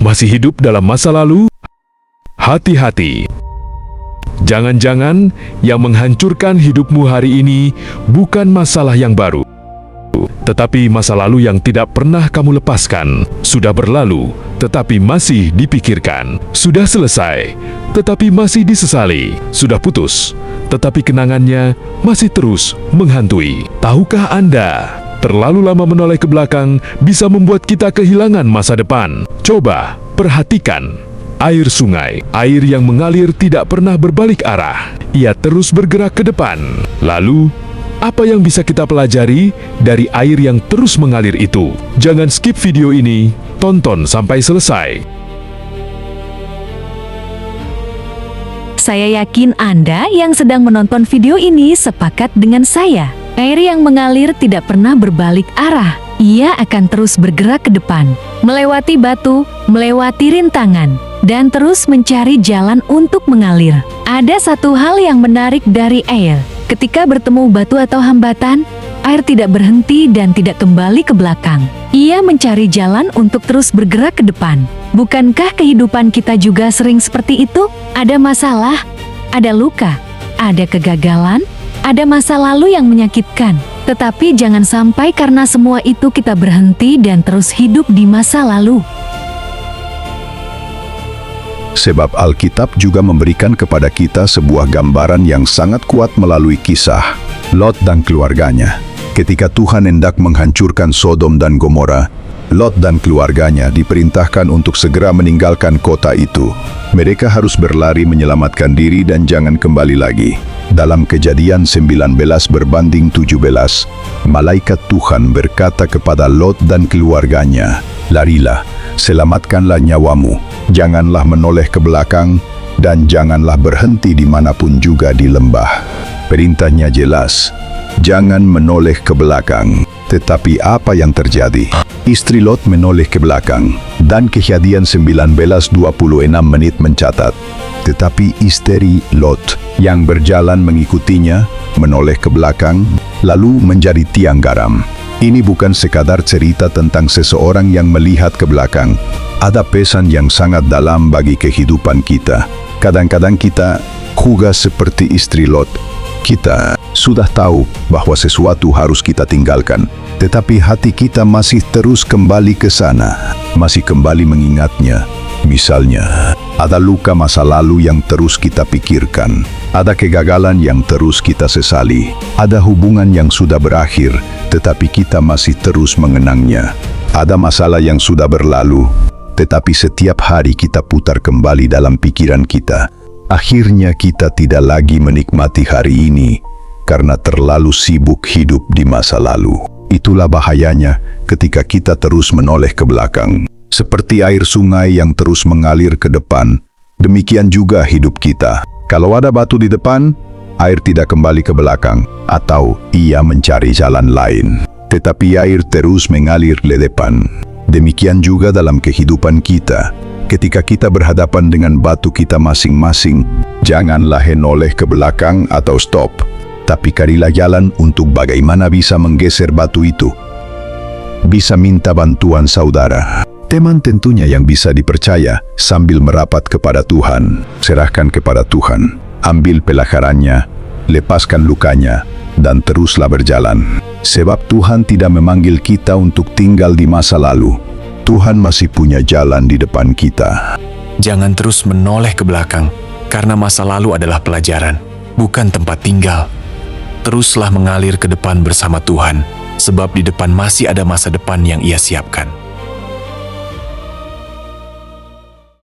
Masih hidup dalam masa lalu? Hati-hati. Jangan-jangan yang menghancurkan hidupmu hari ini bukan masalah yang baru, tetapi masa lalu yang tidak pernah kamu lepaskan. Sudah berlalu, tetapi masih dipikirkan. Sudah selesai, tetapi masih disesali. Sudah putus, tetapi kenangannya masih terus menghantui. Tahukah Anda, terlalu lama menoleh ke belakang bisa membuat kita kehilangan masa depan. Coba perhatikan. Air sungai, air yang mengalir tidak pernah berbalik arah. Ia terus bergerak ke depan. Lalu, apa yang bisa kita pelajari dari air yang terus mengalir itu? Jangan skip video ini, tonton sampai selesai. Saya yakin Anda yang sedang menonton video ini sepakat dengan saya. Air yang mengalir tidak pernah berbalik arah. Ia akan terus bergerak ke depan, melewati batu, melewati rintangan, dan terus mencari jalan untuk mengalir. Ada satu hal yang menarik dari air. Ketika bertemu batu atau hambatan, air tidak berhenti dan tidak kembali ke belakang. Ia mencari jalan untuk terus bergerak ke depan. Bukankah kehidupan kita juga sering seperti itu? Ada masalah, ada luka, ada kegagalan, ada masa lalu yang menyakitkan. Tetapi jangan sampai karena semua itu kita berhenti dan terus hidup di masa lalu. Sebab Alkitab juga memberikan kepada kita sebuah gambaran yang sangat kuat melalui kisah Lot dan keluarganya. Ketika Tuhan hendak menghancurkan Sodom dan Gomora, Lot dan keluarganya diperintahkan untuk segera meninggalkan kota itu. Mereka harus berlari menyelamatkan diri dan jangan kembali lagi. Dalam Kejadian 19 berbanding 17, malaikat Tuhan berkata kepada Lot dan keluarganya, "Larilah, selamatkanlah nyawamu, janganlah menoleh ke belakang, dan janganlah berhenti dimanapun juga di lembah." Perintahnya jelas, jangan menoleh ke belakang. Tetapi apa yang terjadi? Istri Lot menoleh ke belakang, dan Kejadian 19:26 mencatat, tetapi istri Lot yang berjalan mengikutinya menoleh ke belakang, lalu menjadi tiang garam. Ini bukan sekadar cerita tentang seseorang yang melihat ke belakang. Ada pesan yang sangat dalam bagi kehidupan kita. Kadang-kadang kita juga seperti istri Lot. Kita sudah tahu bahwa sesuatu harus kita tinggalkan, tetapi hati kita masih terus kembali ke sana, masih kembali mengingatnya. Misalnya, ada luka masa lalu yang terus kita pikirkan, ada kegagalan yang terus kita sesali, ada hubungan yang sudah berakhir, tetapi kita masih terus mengenangnya. Ada masalah yang sudah berlalu, tetapi setiap hari kita putar kembali dalam pikiran kita. Akhirnya kita tidak lagi menikmati hari ini karena terlalu sibuk hidup di masa lalu. Itulah bahayanya ketika kita terus menoleh ke belakang. Seperti air sungai yang terus mengalir ke depan, demikian juga hidup kita. Kalau ada batu di depan, air tidak kembali ke belakang, atau ia mencari jalan lain. Tetapi air terus mengalir ke depan. Demikian juga dalam kehidupan kita. Ketika kita berhadapan dengan batu kita masing-masing, janganlah menoleh ke belakang atau stop, tapi carilah jalan untuk bagaimana bisa menggeser batu itu. Bisa minta bantuan saudara, teman tentunya yang bisa dipercaya, sambil merapat kepada Tuhan. Serahkan kepada Tuhan, ambil pelajarannya, lepaskan lukanya, dan teruslah berjalan. Sebab Tuhan tidak memanggil kita untuk tinggal di masa lalu. Tuhan masih punya jalan di depan kita. Jangan terus menoleh ke belakang, karena masa lalu adalah pelajaran, bukan tempat tinggal. Teruslah mengalir ke depan bersama Tuhan, sebab di depan masih ada masa depan yang Ia siapkan.